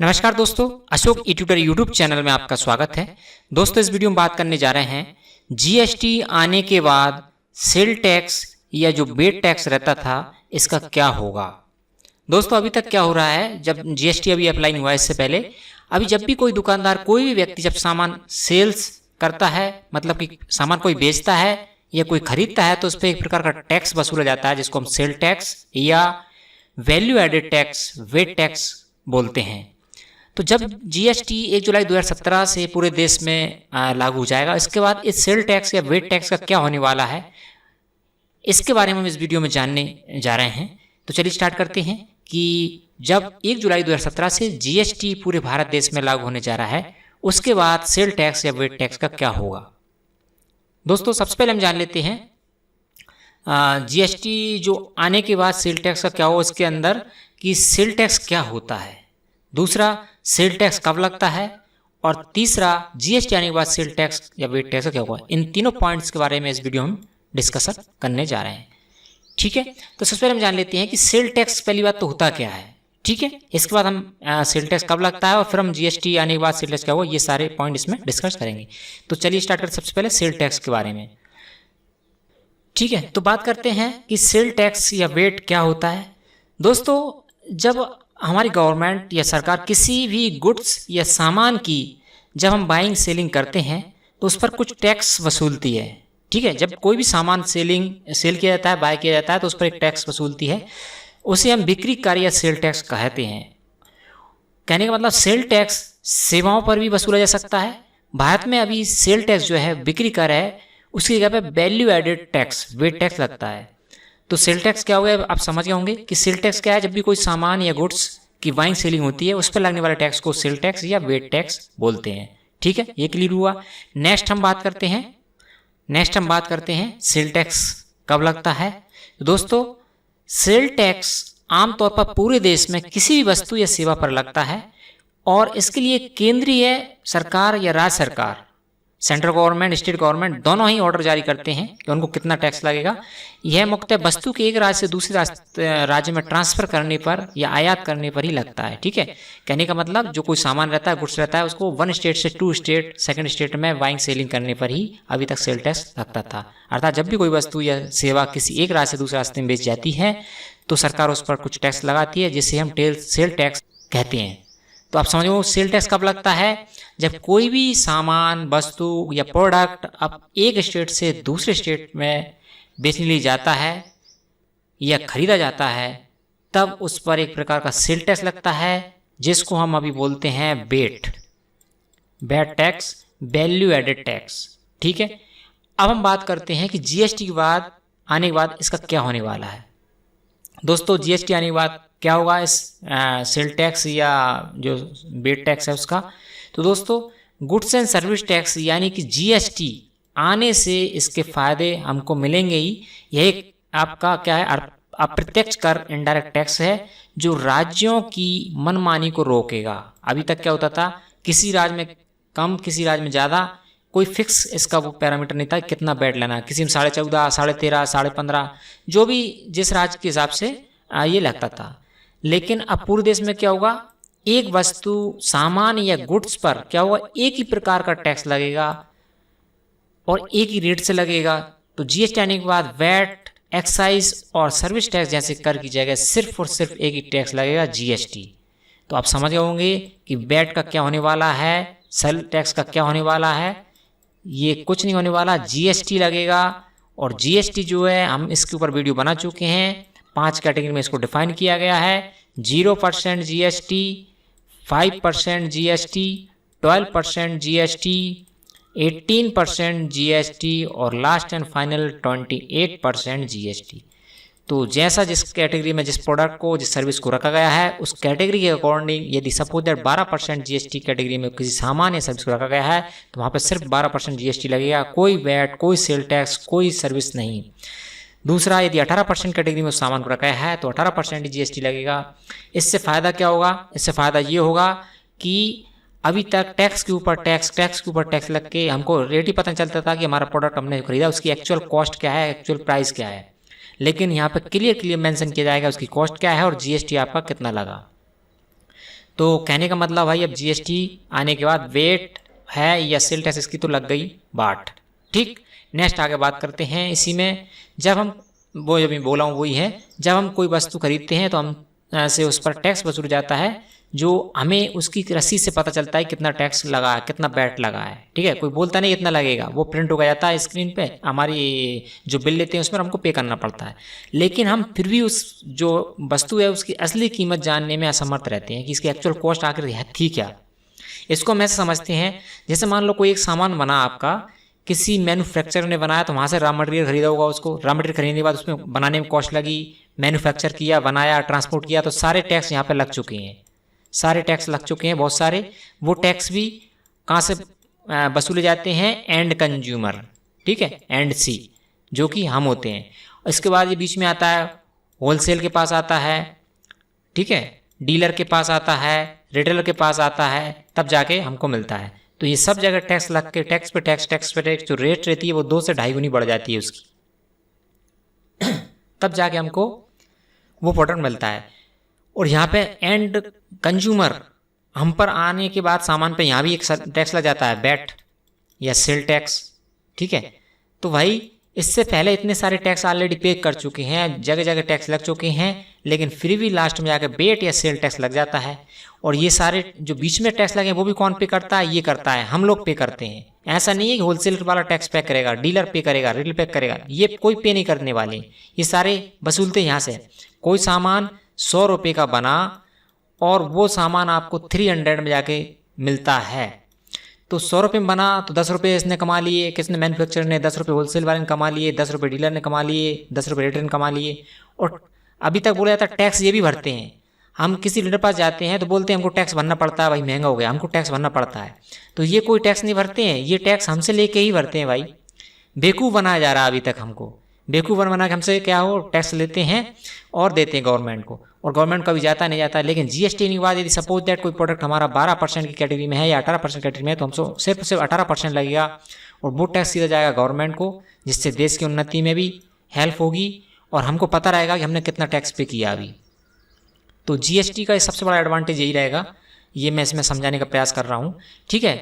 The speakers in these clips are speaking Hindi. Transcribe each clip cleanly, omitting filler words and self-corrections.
नमस्कार दोस्तों, अशोक ई ट्यूटर यूट्यूब चैनल में आपका स्वागत है। दोस्तों, इस वीडियो में बात करने जा रहे हैं जीएसटी आने के बाद सेल टैक्स या जो वेट टैक्स रहता था इसका क्या होगा। दोस्तों, अभी तक क्या हो रहा है, जब जीएसटी अभी अप्लाई नहीं हुआ इससे पहले, अभी जब भी कोई दुकानदार, कोई भी व्यक्ति जब सामान सेल्स करता है, मतलब कि सामान कोई बेचता है या कोई खरीदता है, तो उस पर एक प्रकार का टैक्स वसूला जाता है जिसको हम सेल टैक्स या value added tax, VAT tax बोलते हैं। तो जब जीएसटी 1 जुलाई 2017 से पूरे देश में लागू हो जाएगा, इसके बाद इस सेल टैक्स या वेट टैक्स का क्या होने वाला है, इसके बारे में हम इस वीडियो में जानने जा रहे हैं। तो चलिए स्टार्ट करते हैं कि जब 1 जुलाई 2017 से जीएसटी पूरे भारत देश में लागू होने जा रहा है, उसके बाद सेल टैक्स या वेट टैक्स का क्या होगा। दोस्तों, सबसे पहले हम जान लेते हैं जीएसटी जो आने के बाद सेल टैक्स का क्या हो, इसके अंदर कि सेल टैक्स क्या होता है, दूसरा सेल टैक्स कब लगता है, और तीसरा जीएसटी आने के बाद सेल टैक्स या वेट टैक्स का क्या होगा। इन तीनों पॉइंट्स के बारे में इस वीडियो में हम डिस्कशन करने जा रहे हैं। ठीक है, तो सबसे पहले हम जान लेते हैं कि सेल टैक्स पहली बात तो होता क्या है। ठीक है, इसके बाद हम सेल टैक्स कब लगता है और फिर हम जीएसटी आने के बाद सेल टैक्स क्या होगा, ये सारे पॉइंट इसमें डिस्कस करेंगे। तो चलिए स्टार्ट करते सबसे पहले सेल टैक्स के बारे में। ठीक है, तो बात करते हैं कि सेल टैक्स या वेट क्या होता है। दोस्तों, जब हमारी गवर्नमेंट या सरकार किसी भी गुड्स या सामान की जब हम बाइंग सेलिंग करते हैं तो उस पर कुछ टैक्स वसूलती है। ठीक है, जब कोई भी सामान सेल किया जाता है, बाय किया जाता है, तो उस पर एक टैक्स वसूलती है, उसे हम बिक्री कर या सेल टैक्स कहते हैं। कहने का मतलब सेल टैक्स सेवाओं पर भी वसूला जा सकता है। भारत में अभी सेल टैक्स जो है बिक्री कर है, उसकी जगह पे value added tax, VAT tax लगता है। तो सेल टैक्स क्या हो गया, आप समझ गए होंगे कि सेल टैक्स क्या है। जब भी कोई सामान या गुड्स की बाइंग सेलिंग होती है, उस पर लगने वाले टैक्स को सेल टैक्स या वेट टैक्स बोलते हैं। ठीक है, ये क्लियर हुआ। नेक्स्ट हम बात करते हैं सेल टैक्स कब लगता है। तो दोस्तों, सेल टैक्स आमतौर पर पूरे देश में किसी भी वस्तु या सेवा पर लगता है और इसके लिए केंद्रीय सरकार या राज्य सरकार, सेंट्रल गवर्नमेंट, स्टेट गवर्नमेंट दोनों ही ऑर्डर जारी करते हैं कि उनको कितना टैक्स लगेगा। यह मुख्यतः वस्तु के एक राज्य से दूसरे राज्य में ट्रांसफर करने पर या आयात करने पर ही लगता है। ठीक है, कहने का मतलब जो कोई सामान रहता है, गुड्स रहता है, उसको वन स्टेट से टू स्टेट, सेकंड स्टेट में बाइंग सेलिंग करने पर ही अभी तक सेल टैक्स लगता था। अर्थात जब भी कोई वस्तु या सेवा किसी एक राज्य से दूसरे राज्य में बेच जाती है तो सरकार उस पर कुछ टैक्स लगाती है, जिसे हम सेल टैक्स कहते हैं। तो आप समझो सेल टैक्स कब लगता है, जब कोई भी सामान, वस्तु या प्रोडक्ट अब एक स्टेट से दूसरे स्टेट में बेचने लिए जाता है या खरीदा जाता है, तब उस पर एक प्रकार का सेल टैक्स लगता है, जिसको हम अभी बोलते हैं VAT tax, value added tax. ठीक है, अब हम बात करते हैं कि जीएसटी के बाद आने के बाद इसका क्या होने वाला है। दोस्तों, जीएसटी आने के बाद क्या होगा इस सेल टैक्स या जो वेट टैक्स है उसका। तो दोस्तों, गुड्स एंड सर्विस टैक्स यानी कि जीएसटी आने से इसके फायदे हमको मिलेंगे ही। यह एक आपका क्या है, अप्रत्यक्ष कर, इनडायरेक्ट टैक्स है, जो राज्यों की मनमानी को रोकेगा। अभी तक क्या होता था, किसी राज्य में कम, किसी राज्य में ज़्यादा, कोई फिक्स इसका वो पैरामीटर नहीं था कितना वेट लेना, किसी में 14.5, 13.5, 15.5, जो भी जिस राज्य के हिसाब से ये लगता था। लेकिन अब पूरे देश में क्या होगा, एक वस्तु, सामान या गुड्स पर क्या होगा, एक ही प्रकार का टैक्स लगेगा और एक ही रेट से लगेगा। तो जीएसटी आने के बाद वेट, एक्साइज और सर्विस टैक्स जैसे कर की जगह सिर्फ और सिर्फ एक ही टैक्स लगेगा, जीएसटी। तो आप समझ गए होंगे कि वेट का क्या होने वाला है, सेल टैक्स का क्या होने वाला है। ये कुछ नहीं होने वाला, जीएसटी लगेगा। और जीएसटी जो है, हम इसके ऊपर वीडियो बना चुके हैं, 5 कैटेगरी में इसको डिफाइन किया गया है। 0% जीएसटी, 5% जीएसटी, 12% जीएसटी, 18% जीएसटी और लास्ट एंड फाइनल 28% जीएसटी। तो जैसा जिस कैटेगरी में, जिस प्रोडक्ट को, जिस सर्विस को रखा गया है, उस कैटेगरी के अकॉर्डिंग, यदि सपोज दैट 12% जीएसटी कैटेगरी में किसी सामान या सर्विस को रखा गया है, तो वहाँ पर सिर्फ 12% जीएसटी लगेगा, कोई वैट, कोई सेल टैक्स, कोई सर्विस नहीं। दूसरा, यदि 18% कैटेगरी में उस सामान को रखा है तो 18% ही जीएसटी लगेगा। इससे फ़ायदा क्या होगा, इससे फ़ायदा ये होगा कि अभी तक टैक्स के ऊपर टैक्स लग के हमको रेट ही पता चलता था कि हमारा प्रोडक्ट हमने खरीदा, उसकी एक्चुअल कॉस्ट क्या है, एक्चुअल प्राइस क्या है। लेकिन यहाँ पर क्लियर मेंशन किया जाएगा उसकी कॉस्ट क्या है और जीएसटी आपका कितना लगा। तो कहने का मतलब भाई अब जीएसटी आने के बाद वेट है या सेल टैक्स इसकी तो लग गई बाट। ठीक, नेक्स्ट आगे बात करते हैं इसी में। जब हम वो जब मैं बोला हूँ वही है, जब हम कोई वस्तु खरीदते हैं तो हम से उस पर टैक्स वसूल जाता है, जो हमें उसकी रसीद से पता चलता है कितना टैक्स लगा है, कितना वैट लगा है। ठीक है, कोई बोलता नहीं इतना लगेगा, वो प्रिंट हो जाता है स्क्रीन पे, हमारी जो बिल लेते हैं उसमें हमको पे करना पड़ता है। लेकिन हम फिर भी उस जो वस्तु है उसकी असली कीमत जानने में असमर्थ रहते हैं कि इसकी एक्चुअल कॉस्ट आखिर थी क्या। इसको हम ऐसे समझते हैं, जैसे मान लो कोई एक सामान बना आपका, किसी मैन्युफैक्चरर ने बनाया, तो वहाँ से रॉ मटेरियल खरीदा होगा, उसको रॉ मटेरियल खरीदने के बाद उसमें बनाने में कॉस्ट लगी, मैन्युफैक्चर किया, बनाया, ट्रांसपोर्ट किया, तो सारे टैक्स यहाँ पे लग चुके हैं, सारे टैक्स लग चुके हैं बहुत सारे। वो टैक्स भी कहाँ से वसूले जाते हैं? एंड कंज्यूमर, ठीक है, एंड सी, जो कि हम होते हैं। इसके बाद ये बीच में आता है होलसेल के पास आता है, ठीक है, डीलर के पास आता है, रिटेलर के पास आता है, तब जाके हमको मिलता है। तो ये सब जगह टैक्स लग के टैक्स पे टैक्स जो रेट रहती है वो 2 से 2.5 गुनी बढ़ जाती है उसकी तब जाके हमको वो प्रोडक्ट मिलता है। और यहाँ पे एंड कंज्यूमर, हम पर आने के बाद सामान पे यहाँ भी एक टैक्स लग जाता है, बैट या सेल टैक्स। ठीक है, तो भाई इससे पहले इतने सारे टैक्स ऑलरेडी पे कर चुके हैं, जगह जगह टैक्स लग चुके हैं, लेकिन फिर भी लास्ट में जाकर बेट या सेल टैक्स लग जाता है। और ये सारे जो बीच में टैक्स लगे वो भी कौन पे करता है? ये करता है, हम लोग पे करते हैं। ऐसा नहीं है कि होलसेलर वाला टैक्स पे करेगा, डीलर पे करेगा, रिटेल पे करेगा, ये कोई पे नहीं करने वाले, ये सारे वसूलते यहाँ से। कोई सामान 100 रुपये का बना और वो सामान आपको 300 में जाके मिलता है, तो 100 रुपये में बना तो 10 रुपये इसने कमा लिए, किसने? मैन्युफैक्चरर ने 10 रुपये होलसेल वाले ने कमा लिए, 10 रुपये डीलर ने कमा लिए, 10 रुपये रिटेल ने कमा लिए। और अभी तक बोला जाता है टैक्स ये भी भरते हैं। हम किसी डीलर पास जाते हैं तो बोलते हैं हमको टैक्स भरना पड़ता है, भाई महंगा हो गया, हमको टैक्स भरना पड़ता है। तो ये कोई टैक्स नहीं भरते हैं, ये टैक्स हमसे लेके ही भरते हैं भाई। बेवकूफ़ बनाया जा रहा है अभी तक हमको, बेवकूफ़ बना के हमसे क्या हो, टैक्स लेते हैं और देते हैं गवर्नमेंट को, और गवर्नमेंट कभी जाता नहीं जाता। लेकिन जीएसटी के बाद यदि सपोज दैट कोई प्रोडक्ट हमारा 12% की कैटेगरी में है या 18% कैटेगरी में है, तो हमसे सिर्फ 18% लगेगा और वो टैक्स सीधा जाएगा गवर्नमेंट को, जिससे देश की उन्नति में भी हेल्प होगी और हमको पता रहेगा कि हमने कितना टैक्स पे किया अभी। तो जीएसटी का सबसे बड़ा एडवांटेज यही रहेगा, ये मैं इसमें समझाने का प्रयास कर रहा हूँ। ठीक है,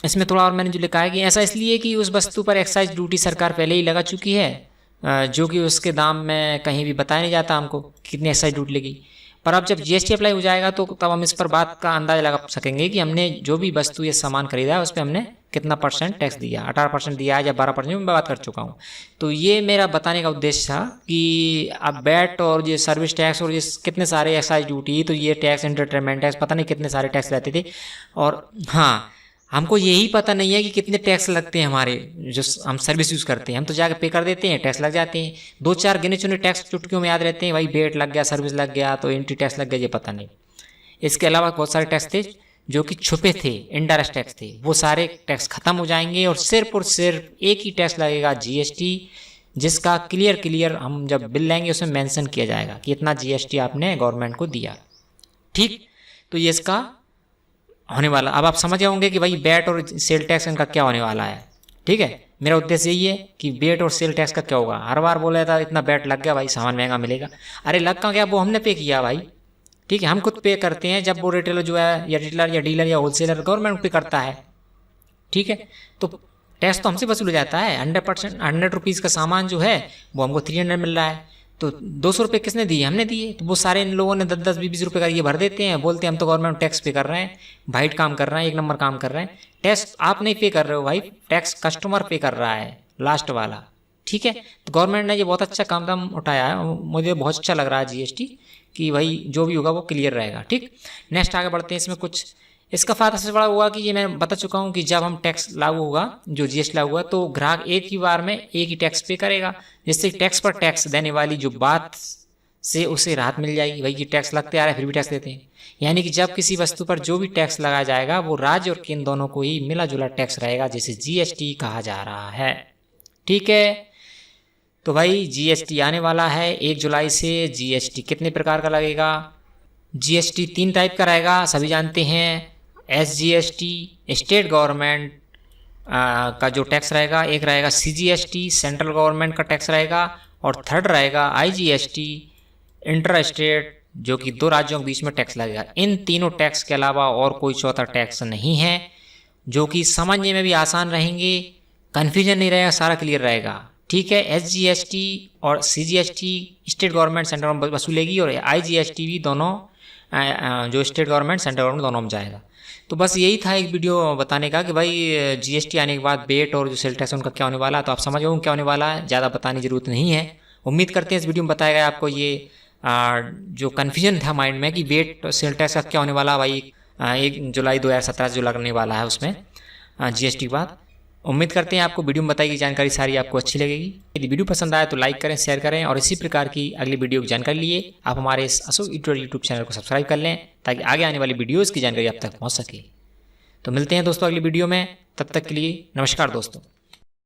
इसमें थोड़ा और मैंने जो लिखा है कि ऐसा इसलिए कि उस वस्तु पर एक्साइज ड्यूटी सरकार पहले ही लगा चुकी है, जो कि उसके दाम में कहीं भी बताया नहीं जाता हमको कितनी एक्साइज ड्यूटी लगी। पर अब जब जीएसटी अप्लाई हो जाएगा तो तब हम इस पर बात का अंदाजा लगा सकेंगे कि हमने जो भी वस्तु या सामान खरीदा है उस पर हमने कितना % टैक्स दिया, 18% दिया है या 12%, मैं बात कर चुका हूँ। तो ये मेरा बताने का उद्देश्य था कि अब वैट और ये सर्विस टैक्स और ये कितने सारे एक्साइज ड्यूटी, तो ये टैक्स, एंटरटेनमेंट टैक्स, पता नहीं कितने सारे टैक्स रहते थे। और हाँ, हमको यही पता नहीं है कि कितने टैक्स लगते हैं हमारे, जो हम सर्विस यूज़ करते हैं। हम तो जाकर पे कर देते हैं, टैक्स लग जाते हैं। 2-4 गिने चुने टैक्स चुटकियों में याद रहते हैं, भाई वेट लग गया, सर्विस लग गया, तो एंट्री टैक्स लग गया, ये पता नहीं। इसके अलावा बहुत सारे टैक्स थे जो कि छुपे थे, इनडायरेक्ट टैक्स थे, वो सारे टैक्स खत्म हो जाएंगे और सिर्फ एक ही टैक्स लगेगा, जीएसटी, जिसका क्लियर हम जब बिल लेंगे उसमें मेंशन किया जाएगा कि इतना जीएसटी आपने गवर्नमेंट को दिया। ठीक, तो ये इसका होने वाला। अब आप समझ गए होंगे कि भाई वैट और सेल टैक्स इनका क्या होने वाला है। ठीक है, मेरा उद्देश्य यही है कि वैट और सेल टैक्स का क्या होगा। हर बार बोला था इतना वैट लग गया भाई, सामान महंगा मिलेगा। अरे लग का क्या, वो हमने पे किया भाई। ठीक है, हम खुद पे करते हैं, जब वो रिटेलर जो है या रिटेलर या डीलर या होलसेलर गवर्नमेंट पे करता है। ठीक है, तो टैक्स तो हमसे वसूल हो जाता है। 100 रुपीज़ का सामान जो है वो हमको 300 मिल रहा है, तो 200 रुपये किसने दिए? हमने दिए। तो वो सारे इन लोगों ने 10-10, 20-20 रुपये का ये भर देते हैं, बोलते हैं हम तो गवर्नमेंट टैक्स पे कर रहे हैं, वाइट काम कर रहे हैं, 1 नंबर काम कर रहे हैं। टैक्स आप नहीं पे कर रहे हो भाई, टैक्स कस्टमर पे कर रहा है, लास्ट वाला। ठीक है, तो गवर्नमेंट ने ये बहुत अच्छा काम उठाया है, मुझे बहुत अच्छा लग रहा है जीएसटी, कि भाई जो भी होगा वो क्लियर रहेगा। ठीक, नेक्स्ट आगे बढ़ते हैं। इसमें कुछ इसका फायदा सबसे बड़ा हुआ कि ये मैं बता चुका हूँ कि जब हम टैक्स लागू होगा, जो जीएसटी लागू होगा, तो ग्राहक एक ही बार में एक ही टैक्स पे करेगा, जिससे टैक्स पर टैक्स देने वाली जो बात से उसे राहत मिल जाएगी। भाई ये टैक्स लगते आ रहे हैं फिर भी टैक्स देते हैं, यानी कि जब किसी वस्तु पर जो भी टैक्स लगाया जाएगा वो राज्य और केंद्र दोनों को ही मिला जुला टैक्स रहेगा, जिसे जीएसटी कहा जा रहा है। ठीक है, तो भाई जीएसटी आने वाला है 1 जुलाई से। जीएसटी कितने प्रकार का लगेगा? जीएसटी 3 टाइप का रहेगा, सभी जानते हैं। एसजीएसटी स्टेट गवर्नमेंट का जो टैक्स रहेगा, एक रहेगा सीजीएसटी सेंट्रल गवर्नमेंट का टैक्स रहेगा, और थर्ड रहेगा आईजीएसटी इंटर स्टेट जो कि 2 राज्यों के बीच में टैक्स लगेगा। इन तीनों टैक्स के अलावा और कोई चौथा टैक्स नहीं है, जो कि समझने में भी आसान रहेंगे, कन्फ्यूजन नहीं रहेगा, सारा क्लियर रहेगा। ठीक है, SGST और CGST state government central government वसूलेगी और IGST भी दोनों जो स्टेट गवर्नमेंट सेंट्रल गवर्नमेंट दोनों में जाएगा। तो बस यही था एक वीडियो बताने का कि भाई GST आने के बाद वेट और जो सेल टैक्स उनका क्या होने वाला है, तो आप समझ गए क्या होने वाला है, ज़्यादा बताने की जरूरत नहीं है। उम्मीद करते हैं इस वीडियो में बताया गया आपको ये जो कन्फ्यूजन था माइंड में कि वेट और सेल टैक्स का क्या होने वाला भाई 1 जुलाई 2017 जो लगने वाला है उसमें GST के बाद। उम्मीद करते हैं आपको वीडियो में बताई गई जानकारी सारी आपको अच्छी लगेगी। यदि वीडियो पसंद आए तो लाइक करें, शेयर करें और इसी प्रकार की अगली वीडियो की जानकारी लिए आप हमारे इस अशोक यूट्यूब चैनल को सब्सक्राइब कर लें, ताकि आगे आने वाली वीडियोज़ की जानकारी आप तक पहुँच सके। तो मिलते हैं दोस्तों अगली वीडियो में, तब तक के लिए नमस्कार दोस्तों।